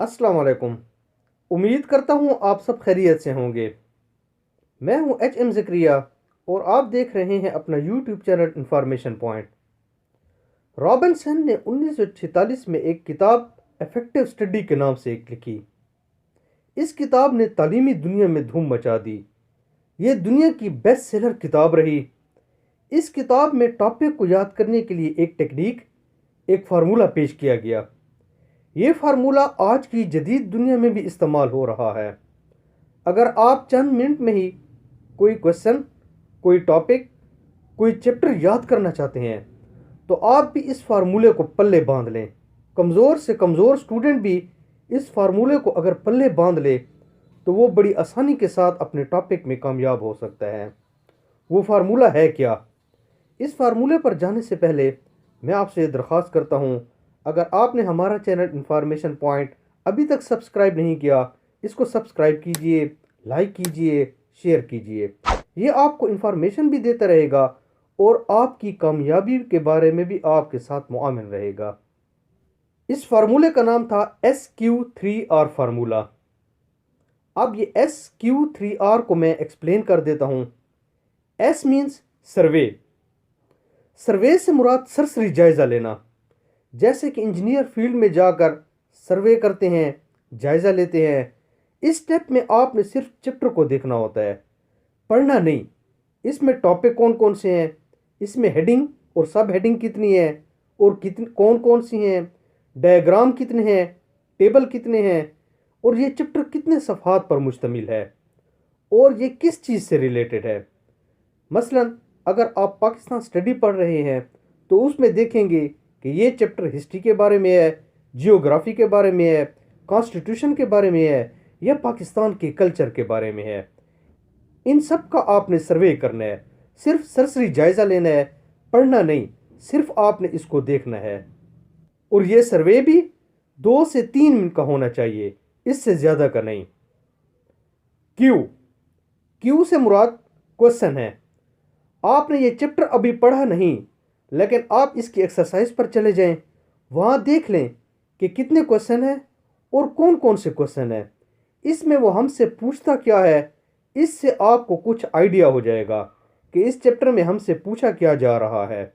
अस्सलाम वालेकुम। उम्मीद करता हूँ आप सब खैरियत से होंगे। मैं हूँ एच ज़करिया और आप देख रहे हैं अपना YouTube channel information point. Robinson ने 1946 में एक किताब इफेक्टिव स्टडी के नाम से एक लिखी। इस किताब ने तालीमी दुनिया में धूम मचा दी। ये दुनिया की बेस्ट सेलर किताब रही। इस किताब में टॉपिक को याद करने के लिए एक टेक्निक, एक फार्मूला पेश किया गया। ये फार्मूला आज की जदीद दुनिया में भी इस्तेमाल हो रहा है। अगर आप चंद मिनट में ही कोई क्वेश्चन, कोई टॉपिक, कोई चैप्टर याद करना चाहते हैं तो आप भी इस फार्मूले को पल्ले बांध लें। कमज़ोर से कमज़ोर स्टूडेंट भी इस फार्मूले को अगर पल्ले बांध ले तो वो बड़ी आसानी के साथ अपने टॉपिक में कामयाब हो सकता है। वो फार्मूला है क्या? इस फार्मूले पर जाने से पहले मैं आपसे दरख्वास्त करता हूँ, अगर आपने हमारा चैनल इंफॉर्मेशन पॉइंट अभी तक सब्सक्राइब नहीं किया, इसको सब्सक्राइब कीजिए, लाइक कीजिए, शेयर कीजिए। ये आपको इंफॉर्मेशन भी देता रहेगा और आपकी कामयाबी के बारे में भी आपके साथ मुआमिन रहेगा। इस फार्मूले का नाम था SQ3R फार्मूला। अब ये SQ3R को मैं एक्सप्लेन कर देता हूँ। S मीन्स सर्वे। सर्वे से मुराद सरसरी जायज़ा लेना। जैसे कि इंजीनियर फील्ड में जाकर सर्वे करते हैं, जायज़ा लेते हैं। इस स्टेप में आपने सिर्फ चैप्टर को देखना होता है, पढ़ना नहीं। इसमें टॉपिक कौन कौन से हैं, इसमें हेडिंग और सब हेडिंग कितनी है और कौन कौन सी हैं, डायग्राम कितने हैं, टेबल कितने हैं और ये चैप्टर कितने सफ़हात पर मुश्तमिल है और ये किस चीज़ से रिलेटेड है। मसलन अगर आप पाकिस्तान स्टडी पढ़ रहे हैं तो उसमें देखेंगे कि ये चैप्टर हिस्ट्री के बारे में है, जियोग्राफी के बारे में है, कॉन्स्टिट्यूशन के बारे में है या पाकिस्तान के कल्चर के बारे में है। इन सब का आपने सर्वे करना है, सिर्फ सरसरी जायज़ा लेना है, पढ़ना नहीं, सिर्फ आपने इसको देखना है। और ये सर्वे भी 2 से 3 मिनट का होना चाहिए, इससे ज़्यादा का नहीं। क्यू से मुराद क्वेश्चन है। आपने ये चैप्टर अभी पढ़ा नहीं, लेकिन आप इसकी एक्सरसाइज पर चले जाएं, वहाँ देख लें कि कितने क्वेश्चन हैं और कौन कौन से क्वेश्चन हैं। इसमें वो हमसे पूछता क्या है, इससे आपको कुछ आइडिया हो जाएगा कि इस चैप्टर में हमसे पूछा क्या जा रहा है।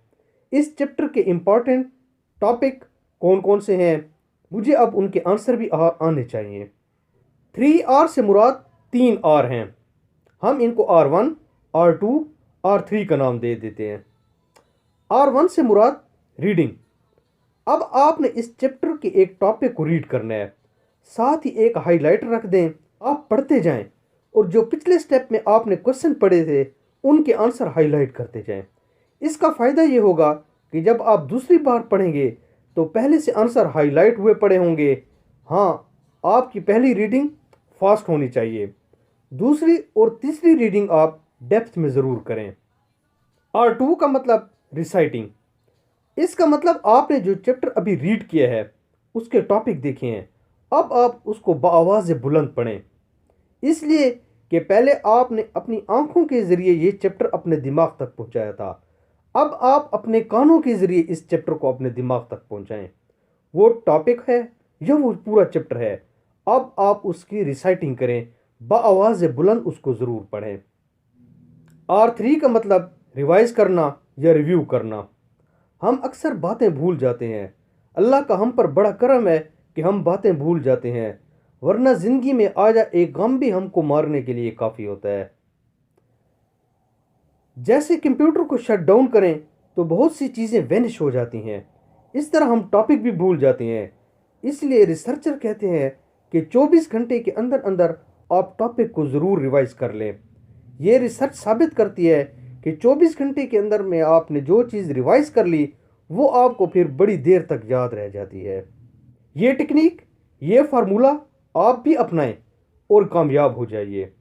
इस चैप्टर के इम्पॉर्टेंट टॉपिक कौन कौन से हैं, मुझे अब उनके आंसर भी आने चाहिए। 3R से मुराद 3R हैं। हम इनको R1, R2, R3 का नाम दे देते हैं। R1 से मुराद रीडिंग। अब आपने इस चैप्टर के एक टॉपिक को रीड करना है, साथ ही एक हाइलाइटर रख दें, आप पढ़ते जाएं और जो पिछले स्टेप में आपने क्वेश्चन पढ़े थे उनके आंसर हाईलाइट करते जाएं। इसका फ़ायदा ये होगा कि जब आप दूसरी बार पढ़ेंगे तो पहले से आंसर हाईलाइट हुए पड़े होंगे। हाँ, आपकी पहली रीडिंग फास्ट होनी चाहिए, दूसरी और तीसरी रीडिंग आप डेप्थ में ज़रूर करें। R2 का मतलब रिसाइटिंग। इसका मतलब आपने जो चैप्टर अभी रीड किया है उसके टॉपिक देखे हैं, अब आप उसको बाआवाज़ बुलंद पढ़ें, इसलिए कि पहले आपने अपनी आंखों के ज़रिए ये चैप्टर अपने दिमाग तक पहुंचाया था। अब आप अपने कानों के ज़रिए इस चैप्टर को अपने दिमाग तक पहुंचाएं। वो टॉपिक है या वो पूरा चैप्टर है, अब आप उसकी रिसाइटिंग करें, बाआवाज़ बुलंद उसको ज़रूर पढ़ें। R3 का मतलब रिवाइज करना या रिव्यू करना। हम अक्सर बातें भूल जाते हैं। अल्लाह का हम पर बड़ा करम है कि हम बातें भूल जाते हैं, वरना ज़िंदगी में आजा एक गम भी हमको मारने के लिए काफ़ी होता है। जैसे कंप्यूटर को शट डाउन करें तो बहुत सी चीज़ें वैनिश हो जाती हैं, इस तरह हम टॉपिक भी भूल जाते हैं। इसलिए रिसर्चर कहते हैं कि 24 घंटे के अंदर अंदर आप टॉपिक को ज़रूर रिवाइज कर लें। ये रिसर्च साबित करती है कि 24 घंटे के अंदर में आपने जो चीज़ रिवाइज कर ली वो आपको फिर बड़ी देर तक याद रह जाती है। ये टेक्निक, ये फार्मूला आप भी अपनाएं और कामयाब हो जाइए।